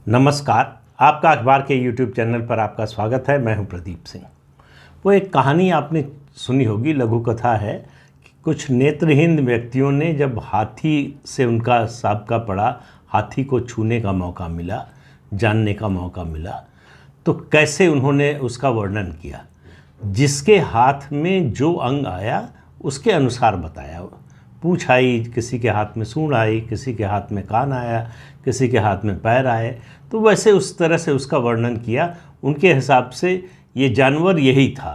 नमस्कार। आपका अखबार के YouTube चैनल पर आपका स्वागत है। मैं हूं प्रदीप सिंह। वो एक कहानी आपने सुनी होगी, लघु कथा है कि कुछ नेत्रहीन व्यक्तियों ने जब हाथी से उनका साबका पड़ा, हाथी को छूने का मौका मिला, जानने का मौका मिला, तो कैसे उन्होंने उसका वर्णन किया। जिसके हाथ में जो अंग आया उसके अनुसार बताया। पूँछ आई, किसी के हाथ में सूंड आई, किसी के हाथ में कान आया, किसी के हाथ में पैर आए, तो वैसे उस तरह से उसका वर्णन किया। उनके हिसाब से ये जानवर यही था।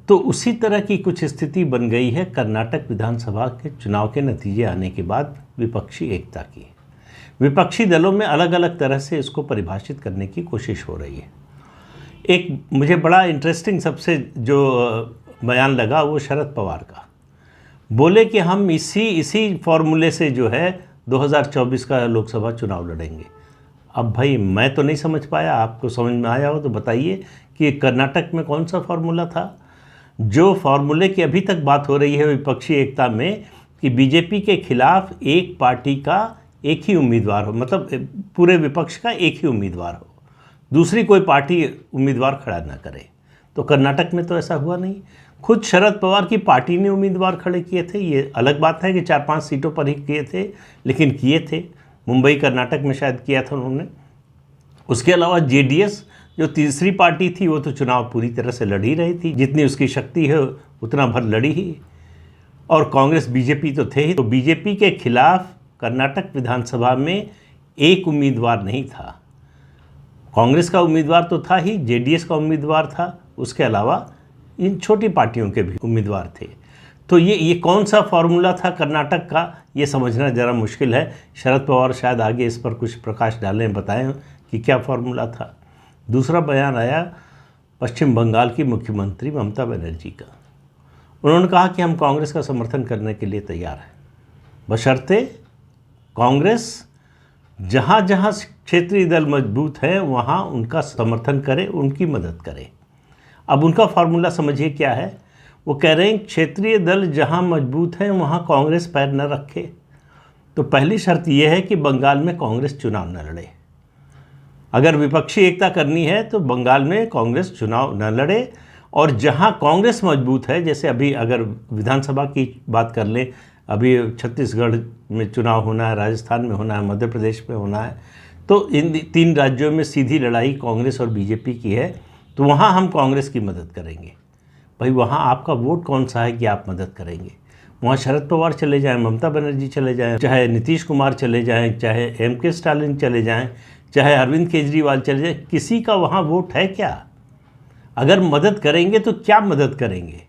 तो उसी तरह की कुछ स्थिति बन गई है कर्नाटक विधानसभा के चुनाव के नतीजे आने के बाद विपक्षी एकता की। विपक्षी दलों में अलग अलग तरह से इसको परिभाषित करने की कोशिश हो रही है। एक मुझे बड़ा इंटरेस्टिंग सबसे जो बयान लगा वो शरद पवार का। बोले कि हम इसी फॉर्मूले से जो है 2024 का लोकसभा चुनाव लड़ेंगे। अब भाई मैं तो नहीं समझ पाया, आपको समझ में आया हो तो बताइए कि कर्नाटक में कौन सा फॉर्मूला था। जो फॉर्मूले की अभी तक बात हो रही है विपक्षी एकता में कि बीजेपी के खिलाफ एक पार्टी का एक ही उम्मीदवार हो, मतलब पूरे विपक्ष का एक ही उम्मीदवार हो, दूसरी कोई पार्टी उम्मीदवार खड़ा ना करे। तो कर्नाटक में तो ऐसा हुआ नहीं। खुद शरद पवार की पार्टी ने उम्मीदवार खड़े किए थे। ये अलग बात है कि 4-5 सीटों पर ही किए थे, लेकिन किए थे। मुंबई कर्नाटक में शायद किया था उन्होंने। उसके अलावा जेडीएस जो तीसरी पार्टी थी वो तो चुनाव पूरी तरह से लड़ ही रही थी, जितनी उसकी शक्ति है उतना भर लड़ी ही। और कांग्रेस बीजेपी तो थे ही। तो बीजेपी के खिलाफ कर्नाटक विधानसभा में एक उम्मीदवार नहीं था। कांग्रेस का उम्मीदवार तो था ही, जेडीएस का उम्मीदवार था, उसके अलावा इन छोटी पार्टियों के भी उम्मीदवार थे। तो ये कौन सा फॉर्मूला था कर्नाटक का, ये समझना ज़रा मुश्किल है। शरद पवार शायद आगे इस पर कुछ प्रकाश डालें, बताएं कि क्या फॉर्मूला था। दूसरा बयान आया पश्चिम बंगाल की मुख्यमंत्री ममता बनर्जी का। उन्होंने कहा कि हम कांग्रेस का समर्थन करने के लिए तैयार हैं, बशर्ते कांग्रेस जहाँ जहाँ क्षेत्रीय दल मजबूत हैं वहाँ उनका समर्थन करे, उनकी मदद करे। अब उनका फार्मूला समझिए क्या है। वो कह रहे हैं क्षेत्रीय दल जहाँ मजबूत हैं वहाँ कांग्रेस पैर न रखे। तो पहली शर्त यह है कि बंगाल में कांग्रेस चुनाव न लड़े। अगर विपक्षी एकता करनी है तो बंगाल में कांग्रेस चुनाव न लड़े, और जहाँ कांग्रेस मजबूत है, जैसे अभी अगर विधानसभा की बात कर लें, अभी छत्तीसगढ़ में चुनाव होना है, राजस्थान में होना है, मध्य प्रदेश में होना है, तो इन 3 राज्यों में सीधी लड़ाई कांग्रेस और बीजेपी की है। तो वहाँ हम कांग्रेस की मदद करेंगे। भाई वहाँ आपका वोट कौन सा है कि आप मदद करेंगे। वहाँ शरद पवार चले जाएं, ममता बनर्जी चले जाएं, चाहे नीतीश कुमार चले जाएं, चाहे एम.के. स्टालिन चले जाएं, चाहे अरविंद केजरीवाल चले जाएं, किसी का वहाँ वोट है क्या। अगर मदद करेंगे तो क्या मदद करेंगे।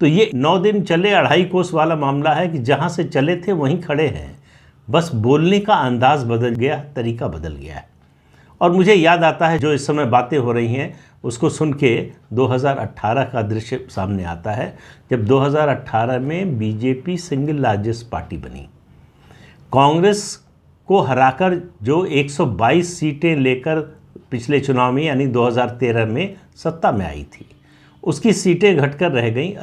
तो ये 9 दिन चले 2.5 कोस वाला मामला है कि जहाँ से चले थे वहीं खड़े हैं। बस बोलने का अंदाज़ बदल गया, तरीका बदल गया है। और मुझे याद आता है जो इस समय बातें हो रही हैं उसको सुन के 2018 का दृश्य सामने आता है, जब 2018 में बीजेपी सिंगल लार्जेस्ट पार्टी बनी। कांग्रेस को हराकर जो 122 सीटें लेकर पिछले चुनाव में यानी 2013 में सत्ता में आई थी, उसकी सीटें घटकर रह गई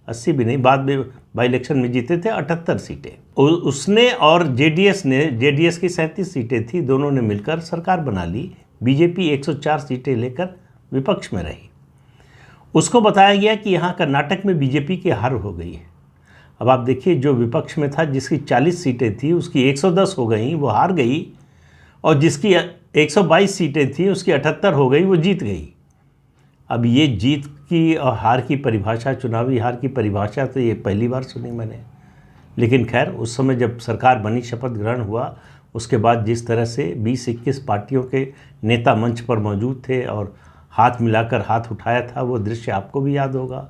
80 भी नहीं, बाद में बाई इलेक्शन में जीते थे 78 सीटें। उसने और जेडीएस की 37 सीटें थी, दोनों ने मिलकर सरकार बना ली। बीजेपी 104 सीटें लेकर विपक्ष में रही। उसको बताया गया कि यहाँ कर्नाटक में बीजेपी की हार हो गई है। अब आप देखिए, जो विपक्ष में था जिसकी 40 सीटें थी उसकी 110 हो गई, वो हार गई, और जिसकी 122 सीटें थी उसकी 78 हो गई, वो जीत गई। अब ये जीत की और हार की परिभाषा, चुनावी हार की परिभाषा तो ये पहली बार सुनी मैंने। लेकिन खैर, उस समय जब सरकार बनी, शपथ ग्रहण हुआ, उसके बाद जिस तरह से 20-21 पार्टियों के नेता मंच पर मौजूद थे और हाथ मिलाकर हाथ उठाया था, वो दृश्य आपको भी याद होगा।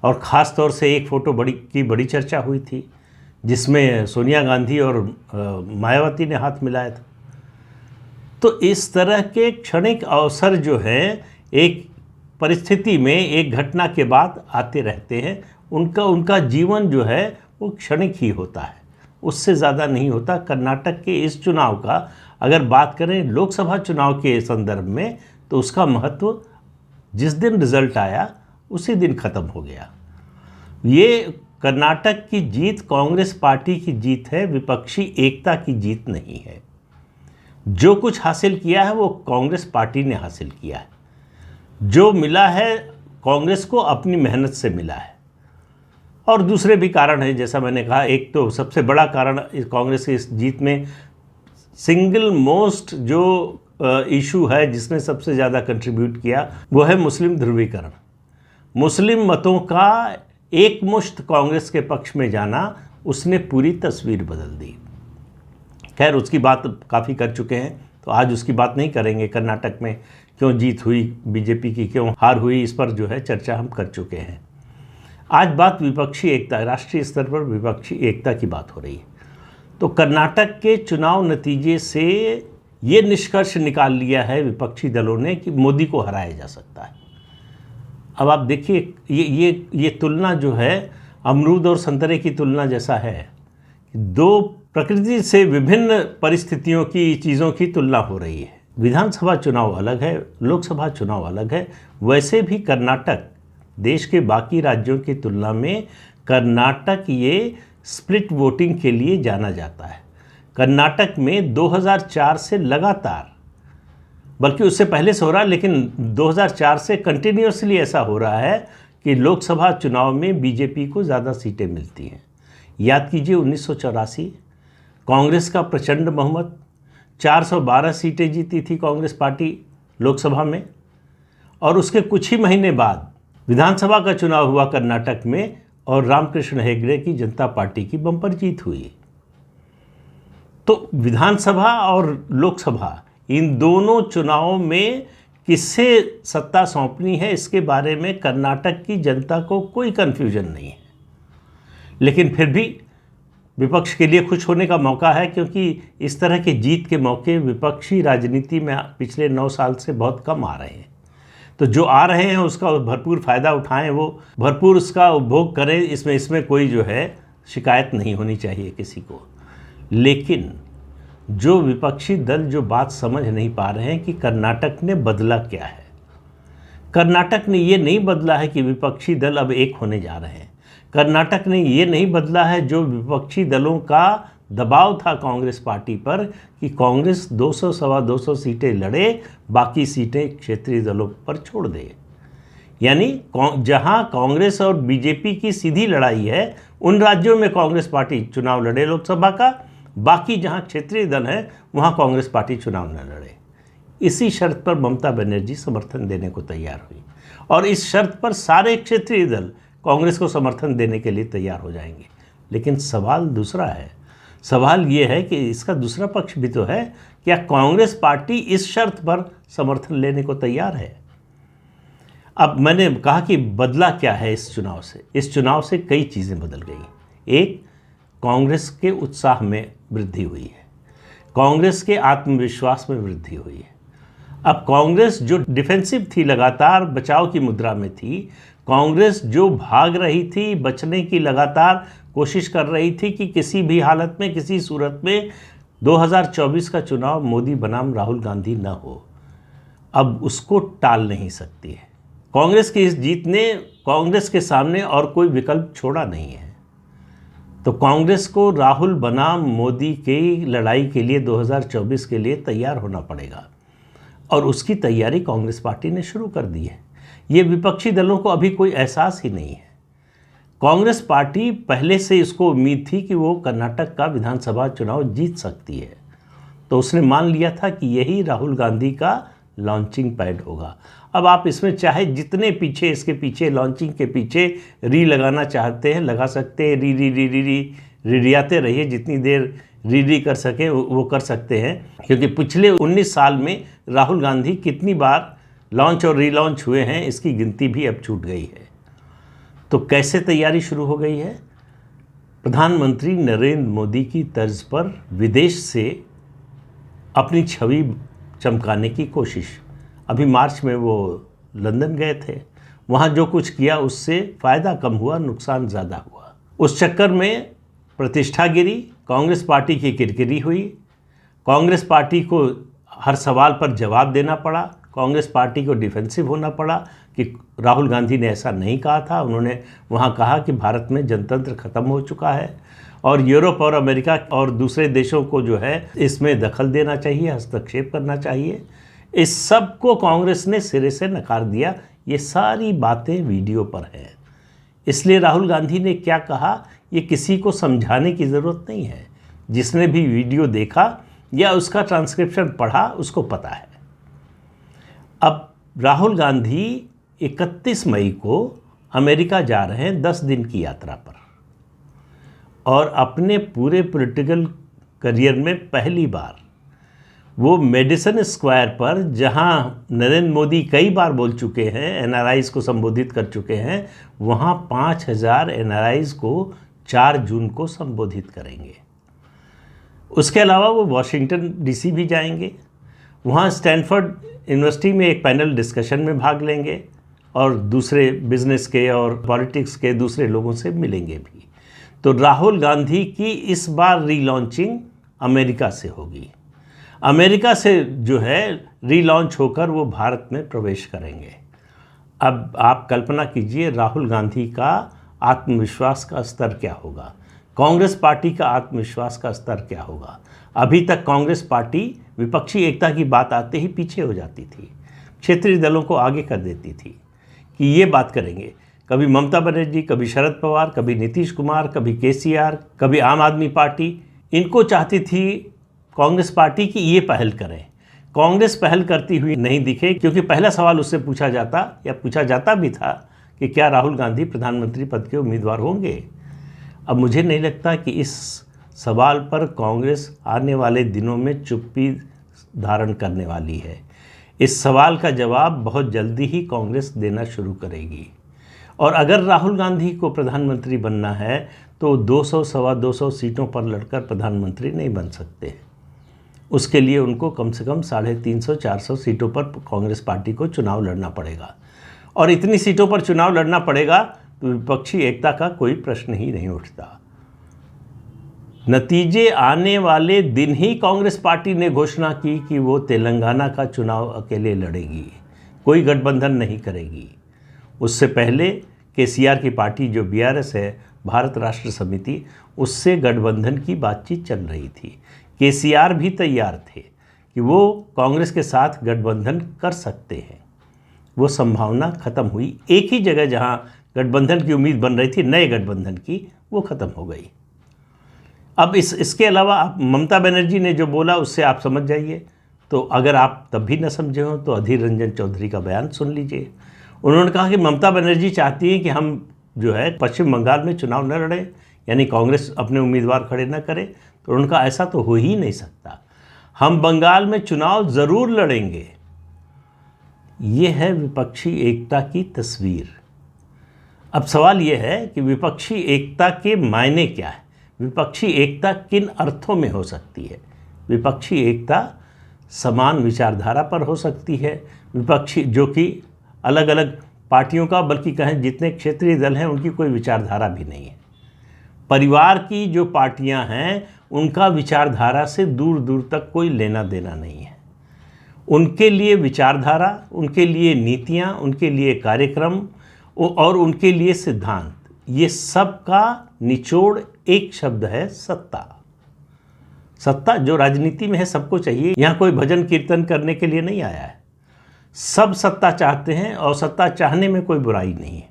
और ख़ास तौर से एक फ़ोटो बड़ी चर्चा हुई थी जिसमें सोनिया गांधी और मायावती ने हाथ मिलाया था। तो इस तरह के क्षणिक अवसर जो हैं एक परिस्थिति में, एक घटना के बाद आते रहते हैं। उनका जीवन जो है वो क्षणिक ही होता है, उससे ज़्यादा नहीं होता। कर्नाटक के इस चुनाव का अगर बात करें लोकसभा चुनाव के संदर्भ में, तो उसका महत्व जिस दिन रिज़ल्ट आया उसी दिन ख़त्म हो गया। ये कर्नाटक की जीत कांग्रेस पार्टी की जीत है, विपक्षी एकता की जीत नहीं है। जो कुछ हासिल किया है वो कांग्रेस पार्टी ने हासिल किया है। जो मिला है कांग्रेस को अपनी मेहनत से मिला है। और दूसरे भी कारण हैं, जैसा मैंने कहा, एक तो सबसे बड़ा कारण इस कांग्रेस की इस जीत में सिंगल मोस्ट जो इशू है जिसने सबसे ज़्यादा कंट्रीब्यूट किया वो है मुस्लिम ध्रुवीकरण। मुस्लिम मतों का एकमुश्त कांग्रेस के पक्ष में जाना उसने पूरी तस्वीर बदल दी। खैर, उसकी बात काफ़ी कर चुके हैं, तो आज उसकी बात नहीं करेंगे। कर्नाटक में क्यों जीत हुई बीजेपी की, क्यों हार हुई, इस पर जो है चर्चा हम कर चुके हैं। आज बात विपक्षी एकता, राष्ट्रीय स्तर पर विपक्षी एकता की बात हो रही है। तो कर्नाटक के चुनाव नतीजे से ये निष्कर्ष निकाल लिया है विपक्षी दलों ने कि मोदी को हराया जा सकता है। अब आप देखिए, ये तुलना जो है अमरूद और संतरे की तुलना जैसा है। दो प्रकृति से विभिन्न परिस्थितियों की चीज़ों की तुलना हो रही है। विधानसभा चुनाव अलग है, लोकसभा चुनाव अलग है। वैसे भी कर्नाटक देश के बाकी राज्यों की तुलना में कर्नाटक ये स्प्लिट वोटिंग के लिए जाना जाता है। कर्नाटक में 2004 से लगातार, बल्कि उससे पहले से हो रहा है, लेकिन 2004 से कंटिन्यूसली ऐसा हो रहा है कि लोकसभा चुनाव में बीजेपी को ज़्यादा सीटें मिलती हैं। याद कीजिए 1984 कांग्रेस का प्रचंड बहुमत, 412 सीटें जीती थी कांग्रेस पार्टी लोकसभा में। और उसके कुछ ही महीने बाद विधानसभा का चुनाव हुआ कर्नाटक में और रामकृष्ण हेगड़े की जनता पार्टी की बम्पर जीत हुई। तो विधानसभा और लोकसभा इन दोनों चुनावों में किससे सत्ता सौंपनी है, इसके बारे में कर्नाटक की जनता को कोई कन्फ्यूजन नहीं है। लेकिन फिर भी विपक्ष के लिए खुश होने का मौका है, क्योंकि इस तरह के जीत के मौके विपक्षी राजनीति में पिछले 9 साल से बहुत कम आ रहे हैं। तो जो आ रहे हैं उसका भरपूर फ़ायदा उठाएं, वो भरपूर उसका उपभोग करें। इसमें कोई जो है शिकायत नहीं होनी चाहिए किसी को। लेकिन जो विपक्षी दल जो बात समझ नहीं पा रहे हैं कि कर्नाटक ने बदला क्या है। कर्नाटक ने ये नहीं बदला है कि विपक्षी दल अब एक होने जा रहे हैं। कर्नाटक ने ये नहीं बदला है जो विपक्षी दलों का दबाव था कांग्रेस पार्टी पर कि कांग्रेस 200 सवा 200 सीटें लड़े, बाकी सीटें क्षेत्रीय दलों पर छोड़ दे। यानी जहां कांग्रेस और बीजेपी की सीधी लड़ाई है उन राज्यों में कांग्रेस पार्टी चुनाव लड़े लोकसभा का, बाकी जहां क्षेत्रीय दल है वहां कांग्रेस पार्टी चुनाव न लड़े। इसी शर्त पर ममता बनर्जी समर्थन देने को तैयार हुई और इस शर्त पर सारे क्षेत्रीय दल कांग्रेस को समर्थन देने के लिए तैयार हो जाएंगे। लेकिन सवाल दूसरा है। सवाल ये है कि इसका दूसरा पक्ष भी तो है, क्या कांग्रेस पार्टी इस शर्त पर समर्थन लेने को तैयार है? अब मैंने कहा कि बदला क्या है इस चुनाव से। इस चुनाव से कई चीज़ें बदल गई। एक, कांग्रेस के उत्साह में वृद्धि हुई है, कांग्रेस के आत्मविश्वास में वृद्धि हुई है। अब कांग्रेस जो डिफेंसिव थी, लगातार बचाव की मुद्रा में थी, कांग्रेस जो भाग रही थी, बचने की लगातार कोशिश कर रही थी कि किसी भी हालत में, किसी सूरत में 2024 का चुनाव मोदी बनाम राहुल गांधी न हो, अब उसको टाल नहीं सकती है। कांग्रेस की इस जीत ने कांग्रेस के सामने और कोई विकल्प छोड़ा नहीं है। तो कांग्रेस को राहुल बनाम मोदी की लड़ाई के लिए 2024 के लिए तैयार होना पड़ेगा और उसकी तैयारी कांग्रेस पार्टी ने शुरू कर दी है। ये विपक्षी दलों को अभी कोई एहसास ही नहीं है। कांग्रेस पार्टी पहले से इसको उम्मीद थी कि वो कर्नाटक का विधानसभा चुनाव जीत सकती है, तो उसने मान लिया था कि यही राहुल गांधी का लॉन्चिंग पैड होगा। अब आप इसमें चाहे जितने पीछे, इसके पीछे, लॉन्चिंग के पीछे री लगाना चाहते हैं लगा सकते हैं, रियाते रहिए, जितनी देर री कर सके वो कर सकते हैं। क्योंकि पिछले 19 साल में राहुल गांधी कितनी बार लॉन्च और रीलॉन्च हुए हैं इसकी गिनती भी अब छूट गई है। तो कैसे तैयारी शुरू हो गई है? प्रधानमंत्री नरेंद्र मोदी की तर्ज पर विदेश से अपनी छवि चमकाने की कोशिश। अभी मार्च में वो लंदन गए थे, वहाँ जो कुछ किया उससे फ़ायदा कम हुआ, नुकसान ज़्यादा हुआ। उस चक्कर में प्रतिष्ठा गिरी, कांग्रेस पार्टी की किरकिरी हुई, कांग्रेस पार्टी को हर सवाल पर जवाब देना पड़ा, कांग्रेस पार्टी को डिफेंसिव होना पड़ा कि राहुल गांधी ने ऐसा नहीं कहा था। उन्होंने वहाँ कहा कि भारत में जनतंत्र ख़त्म हो चुका है और यूरोप और अमेरिका और दूसरे देशों को जो है इसमें दखल देना चाहिए, हस्तक्षेप करना चाहिए। इस सब को कांग्रेस ने सिरे से नकार दिया। ये सारी बातें वीडियो पर हैं। इसलिए राहुल गांधी ने क्या कहा ये किसी को समझाने की ज़रूरत नहीं है। जिसने भी वीडियो देखा या उसका ट्रांसक्रिप्शन पढ़ा उसको पता है। अब राहुल गांधी 31 मई को अमेरिका जा रहे हैं 10 दिन की यात्रा पर, और अपने पूरे पॉलिटिकल करियर में पहली बार वो मेडिसन स्क्वायर पर, जहां नरेंद्र मोदी कई बार बोल चुके हैं, एनआरआईज को संबोधित कर चुके हैं, वहां 5000 एनआरआईज को 4 जून को संबोधित करेंगे। उसके अलावा वो वाशिंगटन डीसी भी जाएंगे, वहाँ स्टैनफोर्ड यूनिवर्सिटी में एक पैनल डिस्कशन में भाग लेंगे और दूसरे बिजनेस के और पॉलिटिक्स के दूसरे लोगों से मिलेंगे भी। तो राहुल गांधी की इस बार रीलॉन्चिंग अमेरिका से होगी। अमेरिका से जो है रीलॉन्च होकर वो भारत में प्रवेश करेंगे। अब आप कल्पना कीजिए राहुल गांधी का आत्मविश्वास का स्तर क्या होगा, कांग्रेस पार्टी का आत्मविश्वास का स्तर क्या होगा। अभी तक कांग्रेस पार्टी विपक्षी एकता की बात आते ही पीछे हो जाती थी, क्षेत्रीय दलों को आगे कर देती थी कि ये बात करेंगे। कभी ममता बनर्जी, कभी शरद पवार, कभी नीतीश कुमार, कभी केसीआर, कभी आम आदमी पार्टी, इनको चाहती थी कांग्रेस पार्टी की ये पहल करें। कांग्रेस पहल करती हुई नहीं दिखे, क्योंकि पहला सवाल उससे पूछा जाता भी था कि क्या राहुल गांधी प्रधानमंत्री पद के उम्मीदवार होंगे। अब मुझे नहीं लगता कि इस सवाल पर कांग्रेस आने वाले दिनों में चुप्पी धारण करने वाली है। इस सवाल का जवाब बहुत जल्दी ही कांग्रेस देना शुरू करेगी। और अगर राहुल गांधी को प्रधानमंत्री बनना है तो 200 सवा 200 सीटों पर लड़कर प्रधानमंत्री नहीं बन सकते। उसके लिए उनको कम से कम 350-400 सीटों पर कांग्रेस पार्टी को चुनाव लड़ना पड़ेगा, और इतनी सीटों पर चुनाव लड़ना पड़ेगा तो विपक्षी एकता का कोई प्रश्न ही नहीं उठता। नतीजे आने वाले दिन ही कांग्रेस पार्टी ने घोषणा की कि वो तेलंगाना का चुनाव अकेले लड़ेगी, कोई गठबंधन नहीं करेगी। उससे पहले केसीआर की पार्टी जो बीआरएस है, भारत राष्ट्र समिति, उससे गठबंधन की बातचीत चल रही थी। केसीआर भी तैयार थे कि वो कांग्रेस के साथ गठबंधन कर सकते हैं। वो संभावना खत्म हुई। एक ही जगह जहां गठबंधन की उम्मीद बन रही थी नए गठबंधन की, वो खत्म हो गई। अब इसके अलावा आप ममता बनर्जी ने जो बोला उससे आप समझ जाइए। तो अगर आप तब भी न समझे हो तो अधीर रंजन चौधरी का बयान सुन लीजिए। उन्होंने कहा कि ममता बनर्जी चाहती हैं कि हम जो है पश्चिम बंगाल में चुनाव न लड़ें, यानी कांग्रेस अपने उम्मीदवार खड़े न करे। तो उनका ऐसा तो हो ही नहीं सकता, हम बंगाल में चुनाव ज़रूर लड़ेंगे। ये है विपक्षी एकता की तस्वीर। अब सवाल ये है कि विपक्षी एकता के मायने क्या है, विपक्षी एकता किन अर्थों में हो सकती है। विपक्षी एकता समान विचारधारा पर हो सकती है, विपक्षी जो कि अलग अलग पार्टियों का, बल्कि कहें जितने क्षेत्रीय दल हैं उनकी कोई विचारधारा भी नहीं है। परिवार की जो पार्टियां हैं उनका विचारधारा से दूर दूर तक कोई लेना देना नहीं है। उनके लिए विचारधारा, उनके लिए नीतियां, उनके लिए कार्यक्रम और उनके लिए सिद्धांत, ये सब का निचोड़ एक शब्द है सत्ता। सत्ता जो राजनीति में है सबको चाहिए, यहाँ कोई भजन कीर्तन करने के लिए नहीं आया है। सब सत्ता चाहते हैं और सत्ता चाहने में कोई बुराई नहीं है,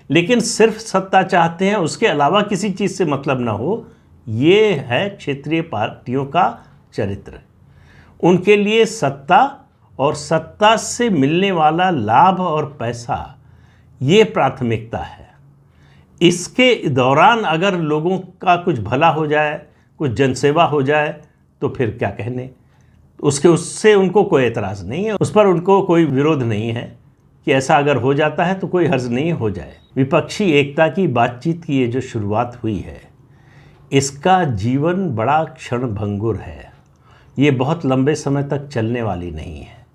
लेकिन सिर्फ सत्ता चाहते हैं, उसके अलावा किसी चीज़ से मतलब ना हो। ये है क्षेत्रीय पार्टियों का चरित्र। उनके लिए सत्ता और सत्ता से मिलने वाला लाभ और पैसा ये प्राथमिकता है। इसके दौरान अगर लोगों का कुछ भला हो जाए, कुछ जनसेवा हो जाए तो फिर क्या कहने, उससे उनको कोई एतराज़ नहीं है, उस पर उनको कोई विरोध नहीं है कि ऐसा अगर हो जाता है तो कोई हर्ज नहीं हो जाए। विपक्षी एकता की बातचीत की ये जो शुरुआत हुई है, इसका जीवन बड़ा क्षणभंगुर है। ये बहुत लंबे समय तक चलने वाली नहीं है,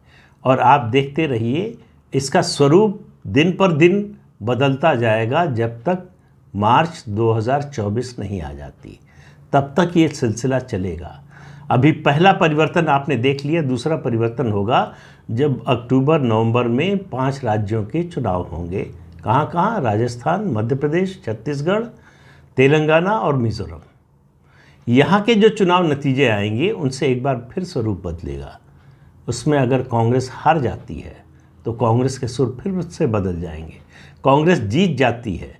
और आप देखते रहिए इसका स्वरूप दिन पर दिन बदलता जाएगा। जब तक मार्च 2024 नहीं आ जाती तब तक ये सिलसिला चलेगा। अभी पहला परिवर्तन आपने देख लिया, दूसरा परिवर्तन होगा जब अक्टूबर नवंबर में 5 राज्यों के चुनाव होंगे। कहाँ कहाँ? राजस्थान, मध्य प्रदेश, छत्तीसगढ़, तेलंगाना और मिज़ोरम। यहाँ के जो चुनाव नतीजे आएंगे उनसे एक बार फिर स्वरूप बदलेगा। उसमें अगर कांग्रेस हार जाती है तो कांग्रेस के सुर फिर से बदल जाएंगे। कांग्रेस जीत जाती है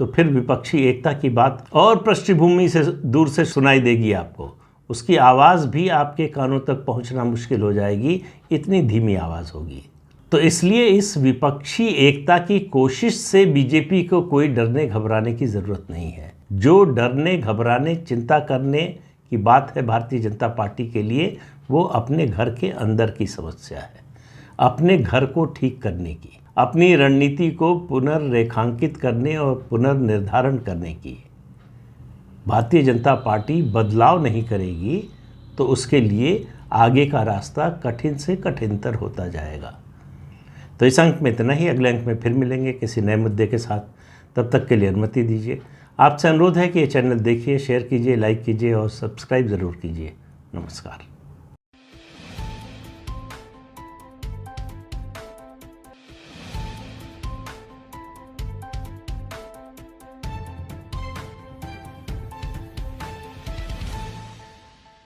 तो फिर विपक्षी एकता की बात और पृष्ठभूमि से दूर से सुनाई देगी आपको। उसकी आवाज़ भी आपके कानों तक पहुंचना मुश्किल हो जाएगी, इतनी धीमी आवाज़ होगी। तो इसलिए इस विपक्षी एकता की कोशिश से बीजेपी को कोई डरने घबराने की ज़रूरत नहीं है। जो डरने घबराने चिंता करने की बात है भारतीय जनता पार्टी के लिए, वो अपने घर के अंदर की समस्या है, अपने घर को ठीक करने की, अपनी रणनीति को पुनर्रेखांकित करने और पुनर्निर्धारण करने की। भारतीय जनता पार्टी बदलाव नहीं करेगी तो उसके लिए आगे का रास्ता कठिन से कठिनतर होता जाएगा। तो इस अंक में इतना ही। अगले अंक में फिर मिलेंगे किसी नए मुद्दे के साथ। तब तक के लिए अनुमति दीजिए। आपसे अनुरोध है कि ये चैनल देखिए, शेयर कीजिए, लाइक कीजिए और सब्सक्राइब ज़रूर कीजिए। नमस्कार।